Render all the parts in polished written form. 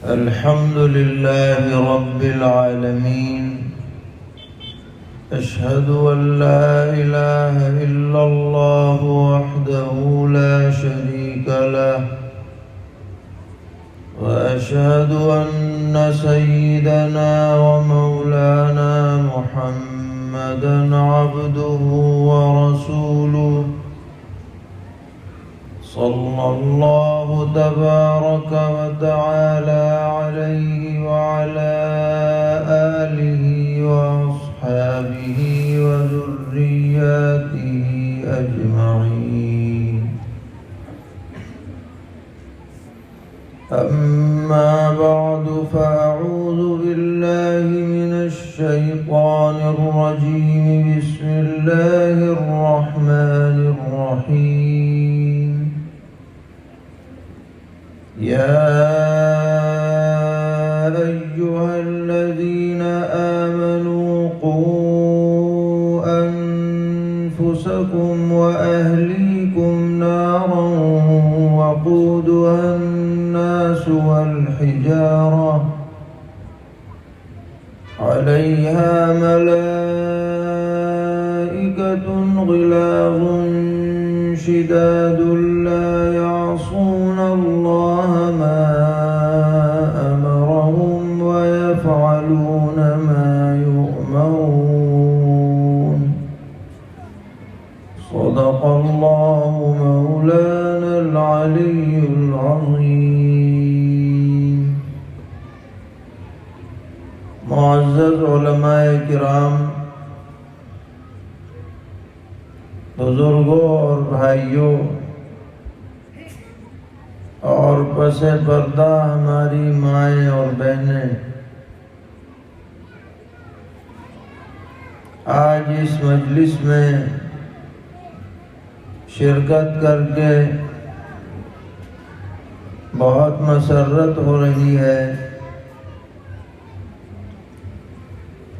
الحمد لله رب العالمين. أشهد أن لا إله إلا الله وحده لا شريك له، وأشهد أن سيدنا ومولانا محمدًا عبده ورسوله، صلى الله تبارك وتعالى عليه وعلى آله وأصحابه وذرياته أجمعين. أما بعد، فأعوذ بالله من الشيطان الرجيم. بسم الله الرحمن الرحيم. يا أيها الذين آمنوا قوا أنفسكم وأهليكم نارا وقودها الناس والحجارة عليها ملائكة غلاظ شداد لا يعصون الله ما أمرهم ويفعلون ما يؤمرون. صدق الله مولانا العلي العظيم. معزز علماء کرام، بزرگوں اور بھائیوں اور پس پردہ ہماری مائیں اور بہنیں، آج اس مجلس میں شرکت کر کے بہت مسرت ہو رہی ہے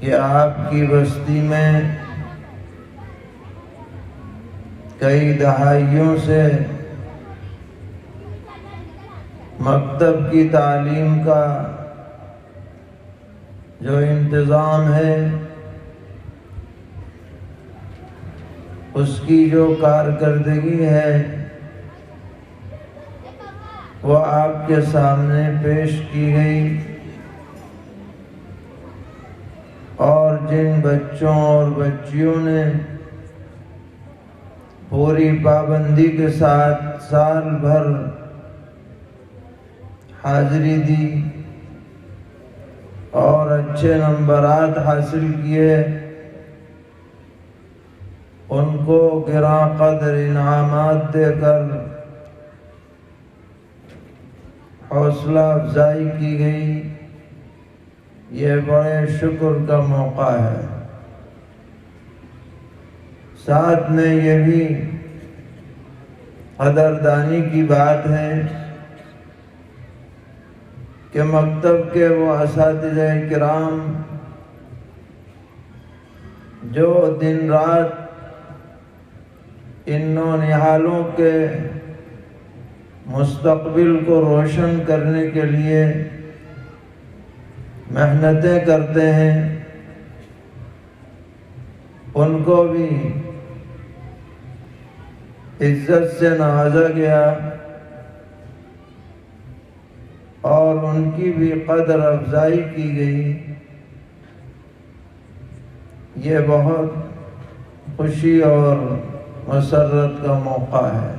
کہ آپ کی بستی میں کئی دہائیوں سے مکتب کی تعلیم کا جو انتظام ہے، اس کی جو کارکردگی ہے وہ آپ کے سامنے پیش کی گئی، اور جن بچوں اور بچیوں نے پوری پابندی کے ساتھ سال بھر حاضری دی اور اچھے نمبرات حاصل کیے، ان کو گراں قدر انعامات دے کر حوصلہ افزائی کی گئی۔ یہ بڑے شکر کا موقع ہے۔ ساتھ میں یہ بھی قدردانی کی بات ہے کہ مکتب کے وہ اساتذہ کرام جو دن رات ان نونہالوں کے مستقبل کو روشن کرنے کے لیے محنتیں کرتے ہیں، ان کو بھی عزت سے نوازا گیا اور ان کی بھی قدر افزائی کی گئی۔ یہ بہت خوشی اور مسرت کا موقع ہے۔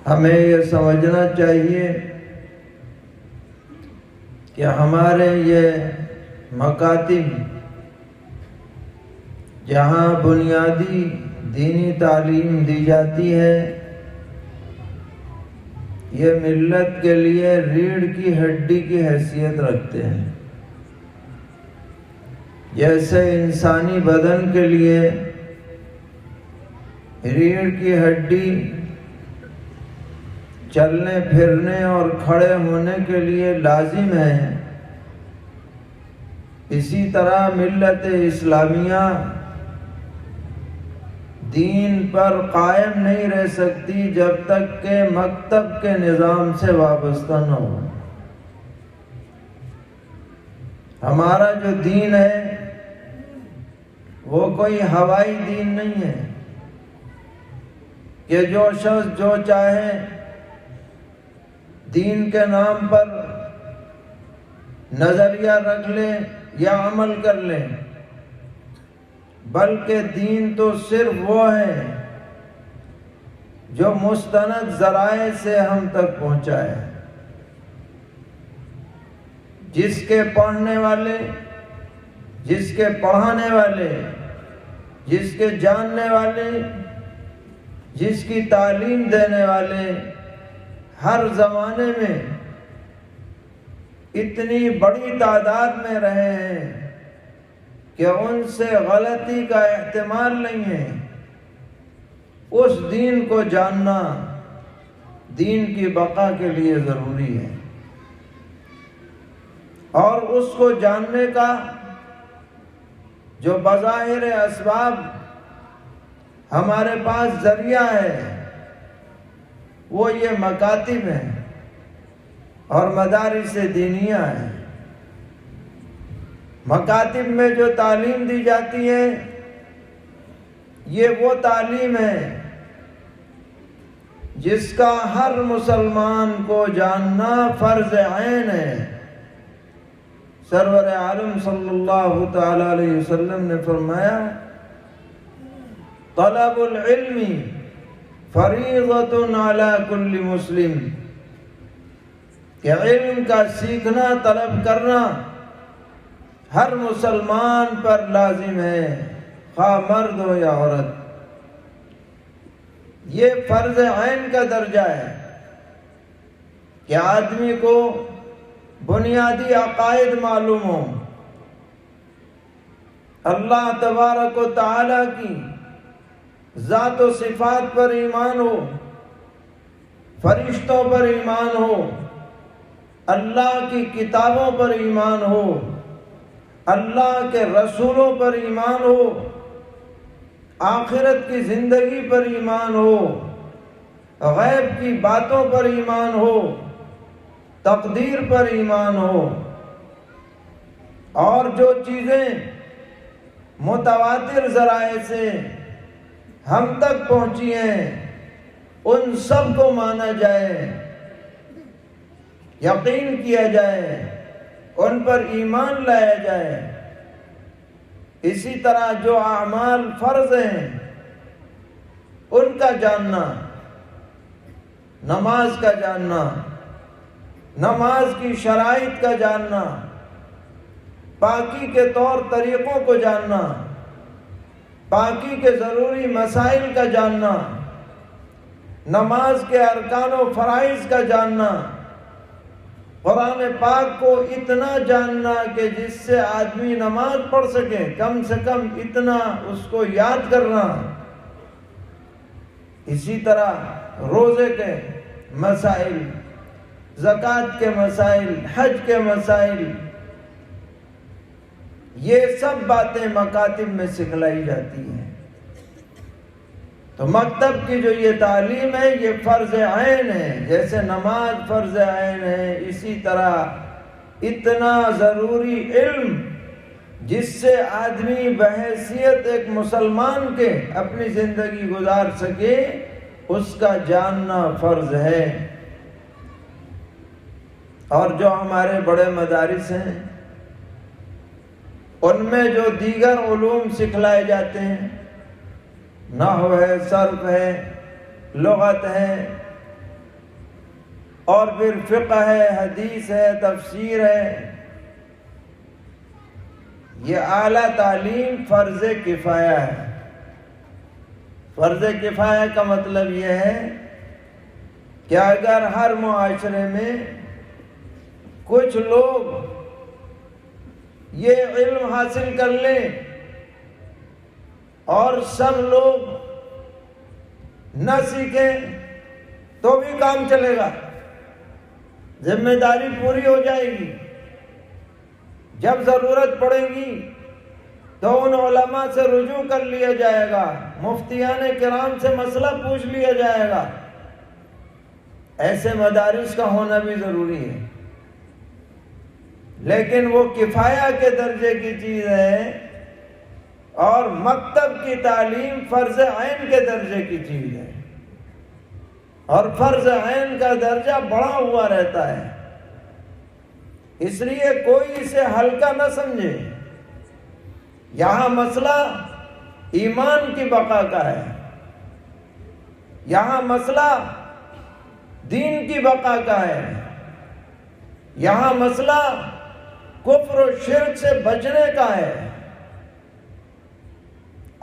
ہمیں یہ سمجھنا چاہیے کہ ہمارے یہ مکاتب جہاں بنیادی دینی تعلیم دی جاتی ہے، یہ ملت کے لیے ریڑھ کی ہڈی کی حیثیت رکھتے ہیں۔ جیسے انسانی بدن کے لیے ریڑھ کی ہڈی چلنے پھرنے اور کھڑے ہونے کے لیے لازم ہے، اسی طرح ملت اسلامیہ دین پر قائم نہیں رہ سکتی جب تک کہ مکتب کے نظام سے وابستہ نہ ہو۔ ہمارا جو دین ہے وہ کوئی ہوائی دین نہیں ہے کہ جو شخص جو چاہے دین کے نام پر نظریہ رکھ لے یا عمل کر لے، بلکہ دین تو صرف وہ ہے جو مستند ذرائع سے ہم تک پہنچا ہے، جس کے پڑھنے والے، جس کے پڑھانے والے، جس کے جاننے والے، جس کی تعلیم دینے والے ہر زمانے میں اتنی بڑی تعداد میں رہے ہیں کہ ان سے غلطی کا احتمال نہیں ہے۔ اس دین کو جاننا دین کی بقا کے لیے ضروری ہے، اور اس کو جاننے کا جو بظاہر اسباب ہمارے پاس ذریعہ ہے وہ یہ مکاتب ہیں اور مدارس دینیہ ہیں۔ مکاتب میں جو تعلیم دی جاتی ہے یہ وہ تعلیم ہے جس کا ہر مسلمان کو جاننا فرض عین ہے۔ سرور عالم صلی اللہ تعالی علیہ وسلم نے فرمایا، طلب العلم فریضۃ علی کل مسلم، کہ علم کا سیکھنا، طلب کرنا ہر مسلمان پر لازم ہے، خواہ مرد ہو یا عورت۔ یہ فرض عین کا درجہ ہے کہ آدمی کو بنیادی عقائد معلوم ہو، اللہ تبارک و تعالی کی ذات و صفات پر ایمان ہو، فرشتوں پر ایمان ہو، اللہ کی کتابوں پر ایمان ہو، اللہ کے رسولوں پر ایمان ہو، آخرت کی زندگی پر ایمان ہو، غیب کی باتوں پر ایمان ہو، تقدیر پر ایمان ہو، اور جو چیزیں متواتر ذرائع سے ہم تک پہنچی ہیں ان سب کو مانا جائے، یقین کیا جائے، ان پر ایمان لایا جائے۔ اسی طرح جو اعمال فرض ہیں ان کا جاننا، نماز کا جاننا، نماز کی شرائط کا جاننا، پاکی کے طور طریقوں کو جاننا، پاکی کے ضروری مسائل کا جاننا، نماز کے ارکان و فرائض کا جاننا، قرآن پاک کو اتنا جاننا کہ جس سے آدمی نماز پڑھ سکے، کم سے کم اتنا اس کو یاد کرنا۔ اسی طرح روزے کے مسائل، زکوٰۃ کے مسائل، حج کے مسائل، یہ سب باتیں مکاتب میں سکھلائی جاتی ہیں۔ تو مکتب کی جو یہ تعلیم ہے یہ فرض عین ہے، جیسے نماز فرض عین ہے، اسی طرح اتنا ضروری علم جس سے آدمی بحیثیت ایک مسلمان کے اپنی زندگی گزار سکے، اس کا جاننا فرض ہے۔ اور جو ہمارے بڑے مدارس ہیں ان میں جو دیگر علوم سکھلائے جاتے ہیں، نحو ہے، صرف ہے، لغت ہے، اور پھر فقہ ہے، حدیث ہے، تفسیر ہے، یہ اعلیٰ تعلیم فرض کفایہ ہے۔ فرض کفایہ کا مطلب یہ ہے کہ اگر ہر معاشرے میں کچھ لوگ یہ علم حاصل کر لیں اور سب لوگ نہ سیکھیں تو بھی کام چلے گا، ذمہ داری پوری ہو جائے گی۔ جب ضرورت پڑے گی تو ان علماء سے رجوع کر لیا جائے گا، مفتیان کرام سے مسئلہ پوچھ لیا جائے گا۔ ایسے مدارس کا ہونا بھی ضروری ہے، لیکن وہ کفایہ کے درجے کی چیز ہے اور مکتب کی تعلیم فرض عین کے درجے کی چیز ہے، اور فرض عین کا درجہ بڑھا ہوا رہتا ہے۔ اس لیے کوئی اسے ہلکا نہ سمجھے۔ یہاں مسئلہ ایمان کی بقا کا ہے، یہاں مسئلہ دین کی بقا کا ہے، یہاں مسئلہ کفر و شرک سے بچنے کا ہے۔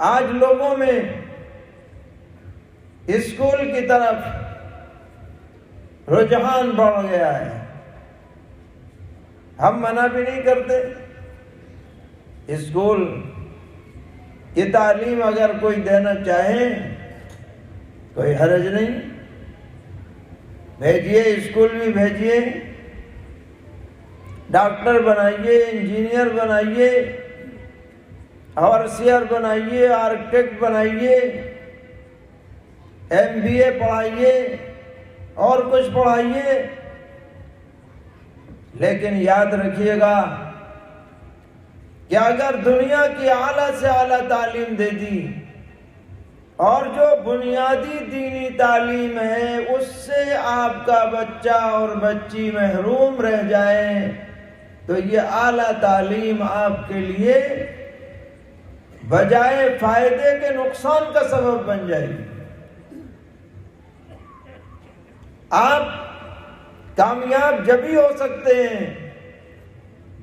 آج لوگوں میں اسکول کی طرف رجحان بڑھ گیا ہے۔ ہم منع بھی نہیں کرتے، اسکول کی تعلیم اگر کوئی دینا چاہے کوئی حرج نہیں، بھیجیے، اسکول بھی بھیجیے، ڈاکٹر بنائیے، انجینئر بنائیے، اوورسیئر بنائیے، آرکیٹیکٹ بنائیے، MBA پڑھائیے اور کچھ پڑھائیے، لیکن یاد رکھیے گا کہ اگر دنیا کی اعلیٰ سے اعلیٰ تعلیم دے دی اور جو بنیادی دینی تعلیم ہے اس سے آپ کا بچہ اور بچی محروم رہ جائے تو یہ اعلیٰ تعلیم آپ کے لیے بجائے فائدے کے نقصان کا سبب بن جائے گی۔ آپ کامیاب جبھی ہو سکتے ہیں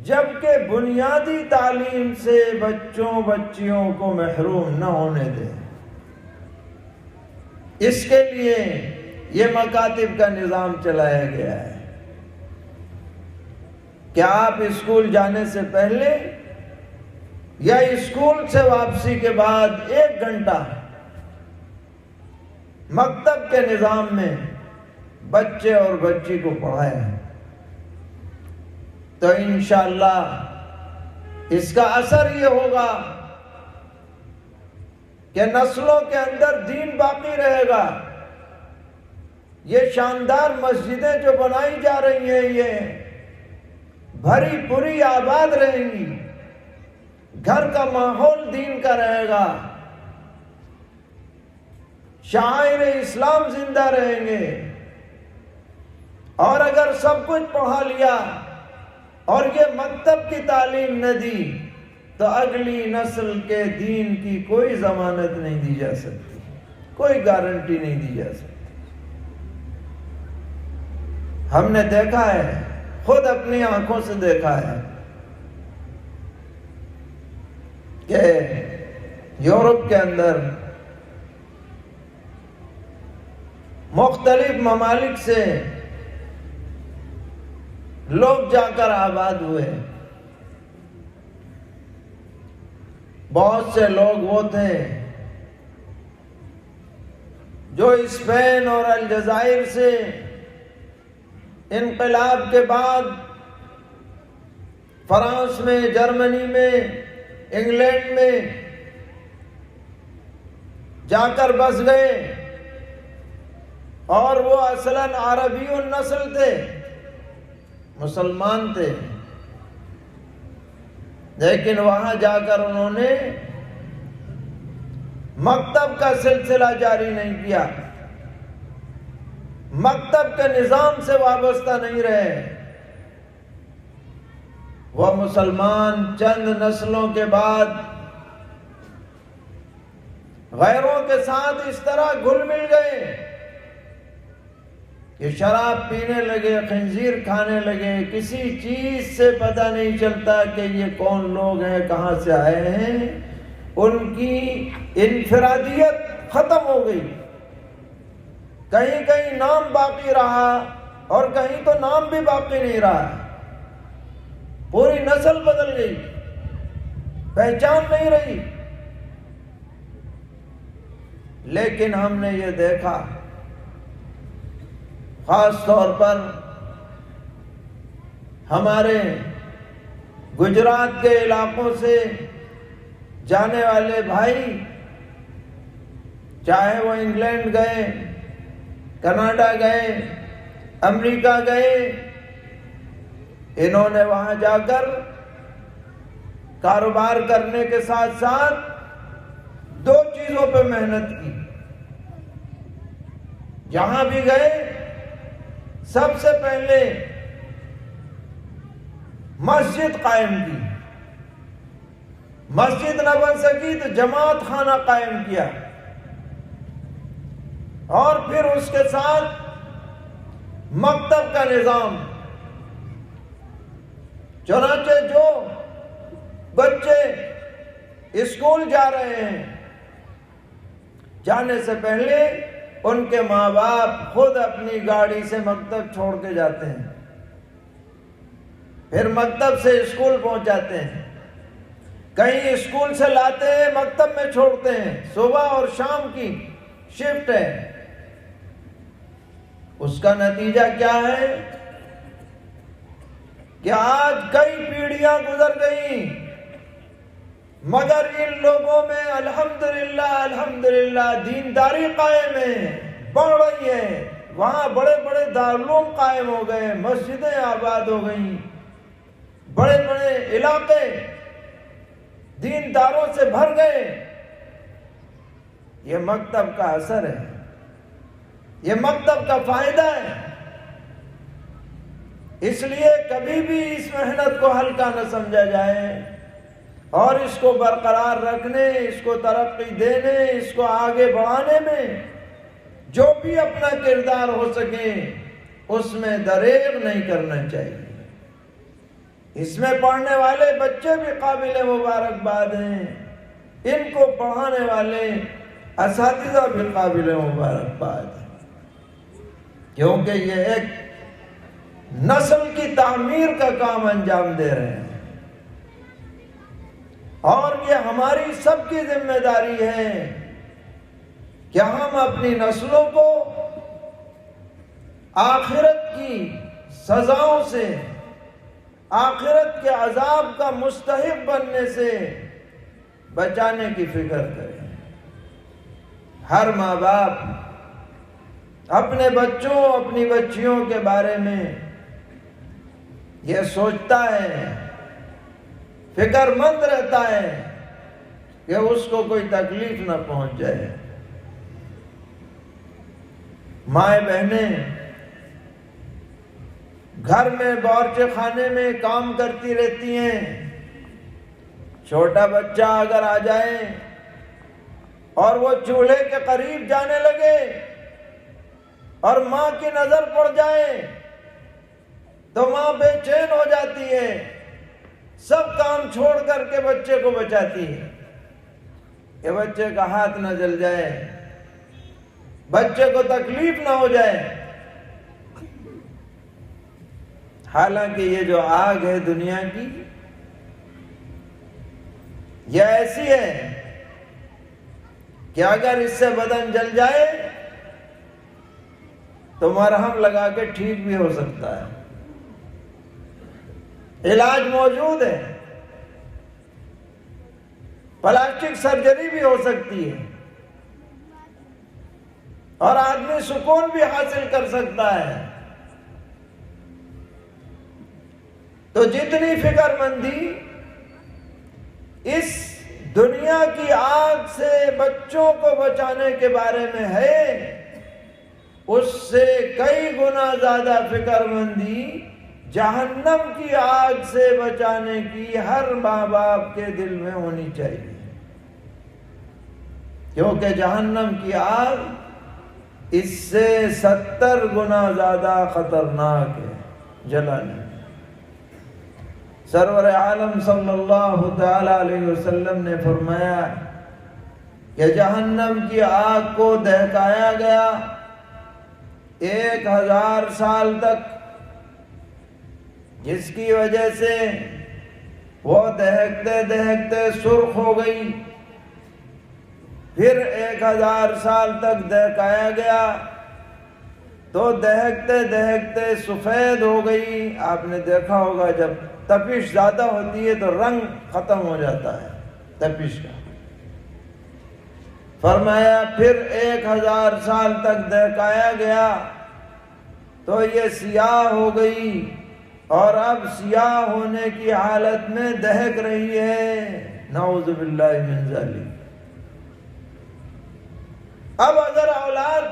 جبکہ بنیادی تعلیم سے بچوں بچیوں کو محروم نہ ہونے دیں۔ اس کے لیے یہ مکاتب کا نظام چلایا گیا ہے کہ آپ اسکول جانے سے پہلے یا اسکول سے واپسی کے بعد 1 گھنٹہ مکتب کے نظام میں بچے اور بچی کو پڑھائیں، تو انشاءاللہ اس کا اثر یہ ہوگا کہ نسلوں کے اندر دین باقی رہے گا۔ یہ شاندار مسجدیں جو بنائی جا رہی ہیں یہ بھری پوری آباد رہیں گی، گھر کا ماحول دین کا رہے گا، شعائر اسلام زندہ رہیں گے۔ اور اگر سب کچھ پڑھا لیا اور یہ مکتب کی تعلیم نہ دی تو اگلی نسل کے دین کی کوئی ضمانت نہیں دی جا سکتی، کوئی گارنٹی نہیں دی جا سکتی۔ ہم نے دیکھا ہے، خود اپنی آنکھوں سے دیکھا ہے کہ یورپ کے اندر مختلف ممالک سے لوگ جا کر آباد ہوئے۔ بہت سے لوگ وہ تھے جو اسپین اور الجزائر سے انقلاب کے بعد فرانس میں، جرمنی میں، انگلینڈ میں جا کر بس گئے، اور وہ اصلاً عربی النسل تھے، مسلمان تھے، لیکن وہاں جا کر انہوں نے مکتب کا سلسلہ جاری نہیں کیا، مکتب کے نظام سے وابستہ نہیں رہے۔ وہ مسلمان چند نسلوں کے بعد غیروں کے ساتھ اس طرح گھل مل گئے کہ شراب پینے لگے، خنزیر کھانے لگے، کسی چیز سے پتہ نہیں چلتا کہ یہ کون لوگ ہیں، کہاں سے آئے ہیں۔ ان کی انفرادیت ختم ہو گئی، کہیں کہیں نام باقی رہا اور کہیں تو نام بھی باقی نہیں رہا، پوری نسل بدل گئی، پہچان نہیں رہی۔ لیکن ہم نے یہ دیکھا خاص طور پر ہمارے گجرات کے علاقوں سے جانے والے بھائی چاہے وہ انگلینڈ گئے، کینیڈا گئے، امریکہ گئے، انہوں نے وہاں جا کر کاروبار کرنے کے ساتھ ساتھ دو چیزوں پہ محنت کی۔ جہاں بھی گئے سب سے پہلے مسجد قائم کی، مسجد نہ بن سکی تو جماعت خانہ قائم کیا، اور پھر اس کے ساتھ مکتب کا نظام۔ چنانچہ جو بچے اسکول جا رہے ہیں، جانے سے پہلے ان کے ماں باپ خود اپنی گاڑی سے مکتب چھوڑ کے جاتے ہیں، پھر مکتب سے اسکول پہنچاتے ہیں، کہیں اسکول سے لاتے ہیں مکتب میں چھوڑتے ہیں، صبح اور شام کی شفٹ ہے۔ اس کا نتیجہ کیا ہے کہ آج کئی پیڑھیاں گزر گئیں، مگر ان لوگوں میں الحمدللہ دینداری قائم ہے، بڑھ رہی ہے۔ وہاں بڑے بڑے دارالعلوم قائم ہو گئے، مسجدیں آباد ہو گئیں، بڑے بڑے علاقے دینداروں سے بھر گئے۔ یہ مکتب کا اثر ہے، یہ مکتب کا فائدہ ہے۔ اس لیے کبھی بھی اس محنت کو ہلکا نہ سمجھا جائے، اور اس کو برقرار رکھنے، اس کو ترقی دینے، اس کو آگے بڑھانے میں جو بھی اپنا کردار ہو سکے اس میں دریغ نہیں کرنا چاہیے۔ اس میں پڑھنے والے بچے بھی قابل مبارکباد ہیں، ان کو پڑھانے والے اساتذہ بھی قابل مبارکباد ہیں، کیونکہ یہ ایک نسل کی تعمیر کا کام انجام دے رہے ہیں، اور یہ ہماری سب کی ذمہ داری ہے کہ ہم اپنی نسلوں کو آخرت کی سزاؤں سے، آخرت کے عذاب کا مستحق بننے سے بچانے کی فکر کریں۔ ہر ماں باپ اپنے بچوں، اپنی بچیوں کے بارے میں یہ سوچتا ہے، فکر مند رہتا ہے کہ اس کو کوئی تکلیف نہ پہنچ جائے۔ مائیں بہنیں گھر میں باورچی خانے میں کام کرتی رہتی ہیں، چھوٹا بچہ اگر آ جائے اور وہ چولہے کے قریب جانے لگے اور ماں کی نظر پڑ جائے تو ماں بے چین ہو جاتی ہے، سب کام چھوڑ کر کے بچے کو بچاتی ہے کہ بچے کا ہاتھ نہ جل جائے، بچے کو تکلیف نہ ہو جائے۔ حالانکہ یہ جو آگ ہے دنیا کی، یہ ایسی ہے کہ اگر اس سے بدن جل جائے تو مرہم لگا کے ٹھیک بھی ہو سکتا ہے، علاج موجود ہے، پلاسٹک سرجری بھی ہو سکتی ہے، اور آدمی سکون بھی حاصل کر سکتا ہے۔ تو جتنی فکر مندی اس دنیا کی آگ سے بچوں کو بچانے کے بارے میں ہے، اس سے کئی گنا زیادہ فکر مندی جہنم کی آگ سے بچانے کی ہر ماں باپ کے دل میں ہونی چاہیے، کیونکہ جہنم کی آگ اس سے 70 گنا زیادہ خطرناک ہے جلانے میں۔ سرور عالم صلی اللہ تعالی علیہ وسلم نے فرمایا کہ جہنم کی آگ کو دہکایا گیا 1000 سال تک، جس کی وجہ سے وہ دہکتے دہکتے سرخ ہو گئی، پھر 1000 سال تک دہکایا گیا تو دہکتے دہکتے سفید ہو گئی۔ آپ نے دیکھا ہوگا جب تپش زیادہ ہوتی ہے تو رنگ ختم ہو جاتا ہے، تپش کا۔ فرمایا پھر 1000 سال تک دہکایا گیا تو یہ سیاہ ہو گئی اور اب سیاہ ہونے کی حالت میں دہک رہی ہے، نعوذ باللہ من ذالک۔ اب اگر اولاد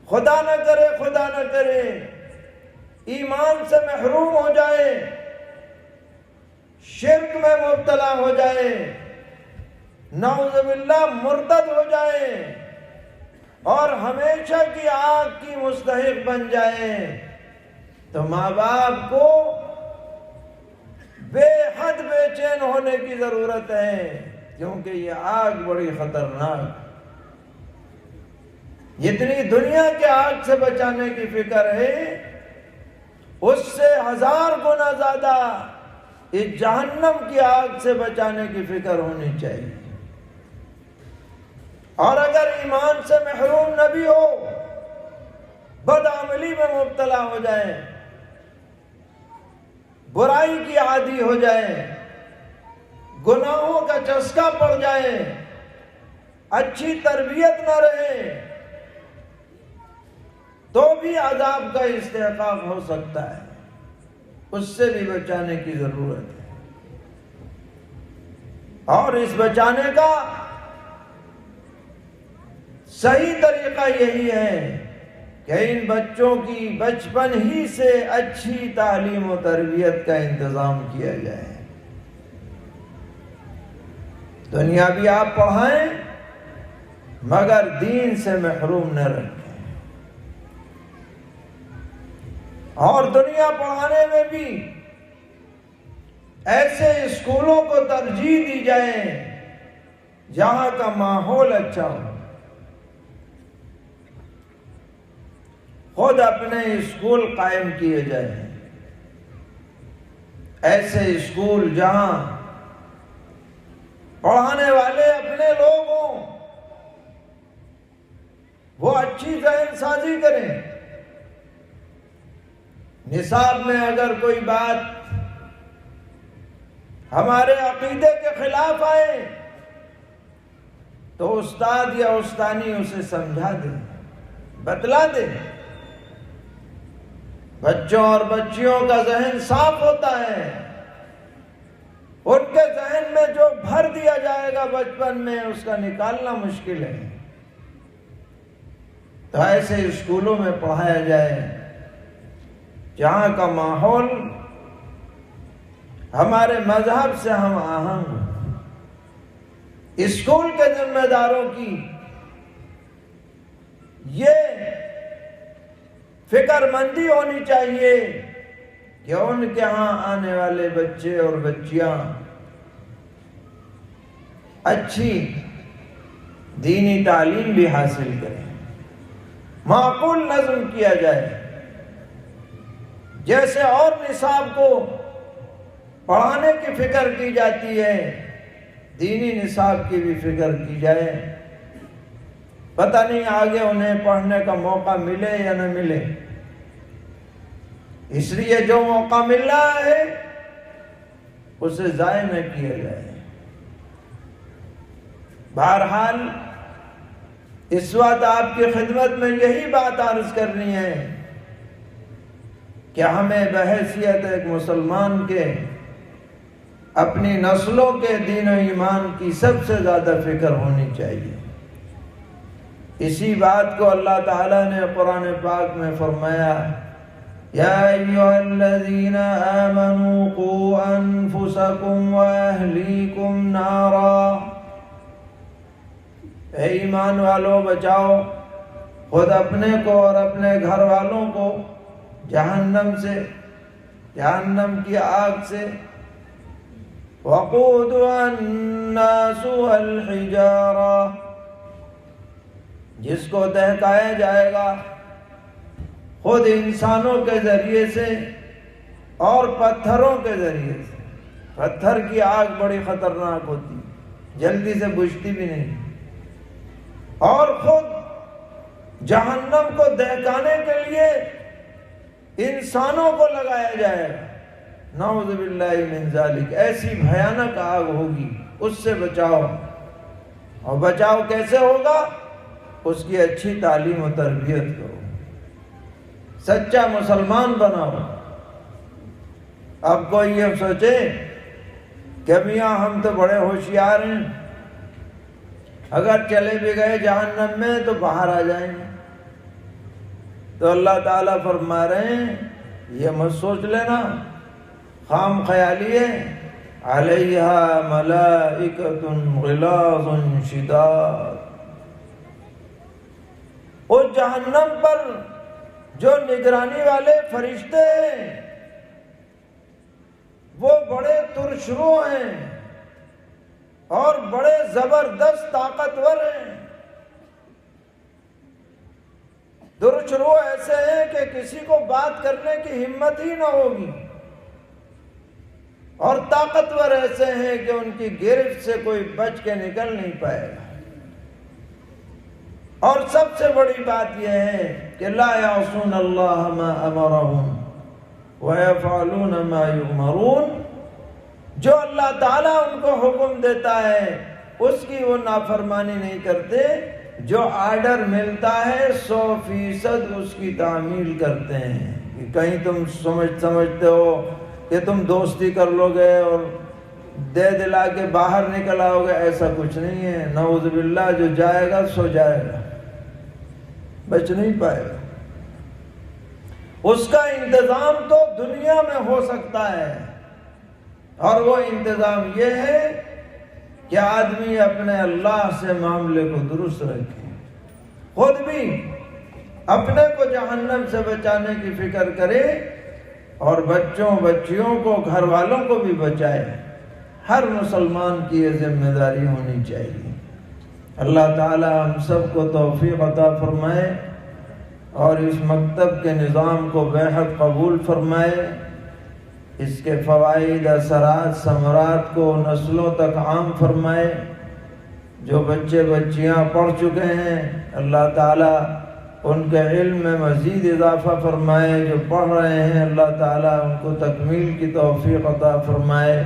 خدا نہ کرے ایمان سے محروم ہو جائے، شرک میں مبتلا ہو جائے، نعوذ باللہ مرتد ہو جائے اور ہمیشہ کی آگ کی مستحق بن جائے، تو ماں باپ کو بے حد بے چین ہونے کی ضرورت ہے، کیونکہ یہ آگ بڑی خطرناک، جتنی دنیا کے آگ سے بچانے کی فکر ہے اس سے 1000 گنا زیادہ اس جہنم کی آگ سے بچانے کی فکر ہونی چاہیے۔ اور اگر ایمان سے محروم نہ بھی ہو، بدعملی میں مبتلا ہو جائے، برائی کی عادی ہو جائے، گناہوں کا چسکا پڑ جائے، اچھی تربیت نہ رہے، تو بھی عذاب کا استحقاق ہو سکتا ہے، اس سے بھی بچانے کی ضرورت ہے۔ اور اس بچانے کا صحیح طریقہ یہی ہے کہ ان بچوں کی بچپن ہی سے اچھی تعلیم و تربیت کا انتظام کیا جائے۔ دنیا بھی آپ پڑھائیں مگر دین سے محروم نہ رکھیں، اور دنیا پڑھانے میں بھی ایسے اسکولوں کو ترجیح دی جائے جہاں کا ماحول اچھا ہو۔ خود اپنے اسکول قائم کیے جائیں، ایسے اسکول جہاں پڑھانے والے اپنے لوگ ہوں، وہ اچھی ذہن سازی کریں۔ نصاب میں اگر کوئی بات ہمارے عقیدے کے خلاف آئے تو استاد یا استانی اسے سمجھا دے، بتلا دے۔ بچوں اور بچیوں کا ذہن صاف ہوتا ہے، ان کے ذہن میں جو بھر دیا جائے گا بچپن میں اس کا نکالنا مشکل ہے۔ تو ایسے اسکولوں میں پڑھایا جائے جہاں کا ماحول ہمارے مذہب سے ہم آہنگ ہو۔ اسکول کے ذمہ داروں کی یہ فکر مندی ہونی چاہیے کہ ان کے ہاں آنے والے بچے اور بچیاں اچھی دینی تعلیم بھی حاصل کریں، معقول نظم کیا جائے، جیسے اور نصاب کو پڑھانے کی فکر کی جاتی ہے، دینی نصاب کی بھی فکر کی جائے۔ پتہ نہیں آگے انہیں پڑھنے کا موقع ملے یا نہ ملے، اس لیے جو موقع مل رہا ہے اسے ضائع نہ کیا جائے۔ بہرحال اس وقت آپ کی خدمت میں یہی بات عرض کرنی ہے کہ ہمیں بحیثیت ایک مسلمان کے اپنی نسلوں کے دین و ایمان کی سب سے زیادہ فکر ہونی چاہیے۔ اسی بات کو اللہ تعالیٰ نے قرآن پاک میں فرمایا، یا ایھا الذین آمنوا قوا انفسکم واہلیکم نارا، اے ایمان والو بچاؤ خود اپنے کو اور اپنے گھر والوں کو جہنم سے، جہنم کی آگ سے، وقودها الناس والحجارہ، جس کو دہکایا جائے گا خود انسانوں کے ذریعے سے اور پتھروں کے ذریعے سے۔ پتھر کی آگ بڑی خطرناک ہوتی، جلدی سے بجھتی بھی نہیں، اور خود جہنم کو دہکانے کے لیے انسانوں کو لگایا جائے گا۔ نعوذ باللہ من ذالک، ایسی بھیانک آگ ہوگی، اس سے بچاؤ۔ اور بچاؤ کیسے ہوگا؟ اس کی اچھی تعلیم و تربیت کرو، سچا مسلمان بناؤ۔ اب کوئی یہ سوچے کہ میاں ہم تو بڑے ہوشیار ہیں، اگر چلے بھی گئے جہنم میں تو باہر آ جائیں گے، تو اللہ تعالیٰ فرما رہے ہیں یہ مت سوچ لینا، خام خیالی ہے۔ علیہا ملائکۃ غلاظ شداد، اس جہنم پر جو نگرانی والے فرشتے ہیں وہ بڑے ترشرو ہیں اور بڑے زبردست طاقتور ہیں۔ ترشرو ایسے ہیں کہ کسی کو بات کرنے کی ہمت ہی نہ ہوگی، اور طاقتور ایسے ہیں کہ ان کی گرفت سے کوئی بچ کے نکل نہیں پائے گا۔ اور سب سے بڑی بات یہ ہے کہ لا یعصون اللہ ما امرہم وَيَفْعَلُونَ مَا يُؤْمَرُونَ، جو اللہ تعالیٰ ان کو حکم دیتا ہے اس کی وہ نافرمانی نہیں کرتے، جو آرڈر ملتا ہے 100% اس کی تعمیل کرتے ہیں۔ کہ کہیں تم سمجھتے ہو کہ تم دوستی کر لو گے اور دے دلا کے باہر نکل آؤ گے، ایسا کچھ نہیں ہے۔ نعوذ باللہ، جو جائے گا سو جائے گا، بچ نہیں پائے گا۔ اس کا انتظام تو دنیا میں ہو سکتا ہے، اور وہ انتظام یہ ہے کہ آدمی اپنے اللہ سے معاملے کو درست رکھے، خود بھی اپنے کو جہنم سے بچانے کی فکر کرے، اور بچوں بچیوں کو، گھر والوں کو بھی بچائے۔ ہر مسلمان کی یہ ذمہ داری ہونی چاہیے۔ اللہ تعالی ہم سب کو توفیق عطا فرمائے اور اس مکتب کے نظام کو بے حد قبول فرمائے، اس کے فوائد، اثرات، ثمرات کو نسلوں تک عام فرمائے۔ جو بچے بچیاں پڑھ چکے ہیں اللہ تعالیٰ ان کے علم میں مزید اضافہ فرمائے، جو پڑھ رہے ہیں اللہ تعالیٰ ان کو تکمیل کی توفیق عطا فرمائے،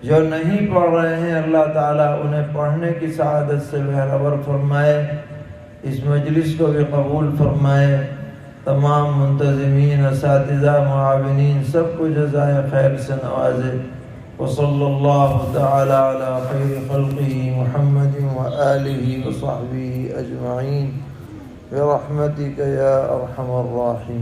جو نہیں پڑھ رہے ہیں اللہ تعالیٰ انہیں پڑھنے کی سعادت سے بہرور فرمائے۔ اس مجلس کو بھی قبول فرمائے، تمام منتظمین، اساتذہ، معاونین سب کو جزائے خیر سے نوازے۔ وصلی اللہ تعالی علی خیر خلقہ محمد وآلہ وصحبہ اجمعین برحمتک یا ارحم الراحمین۔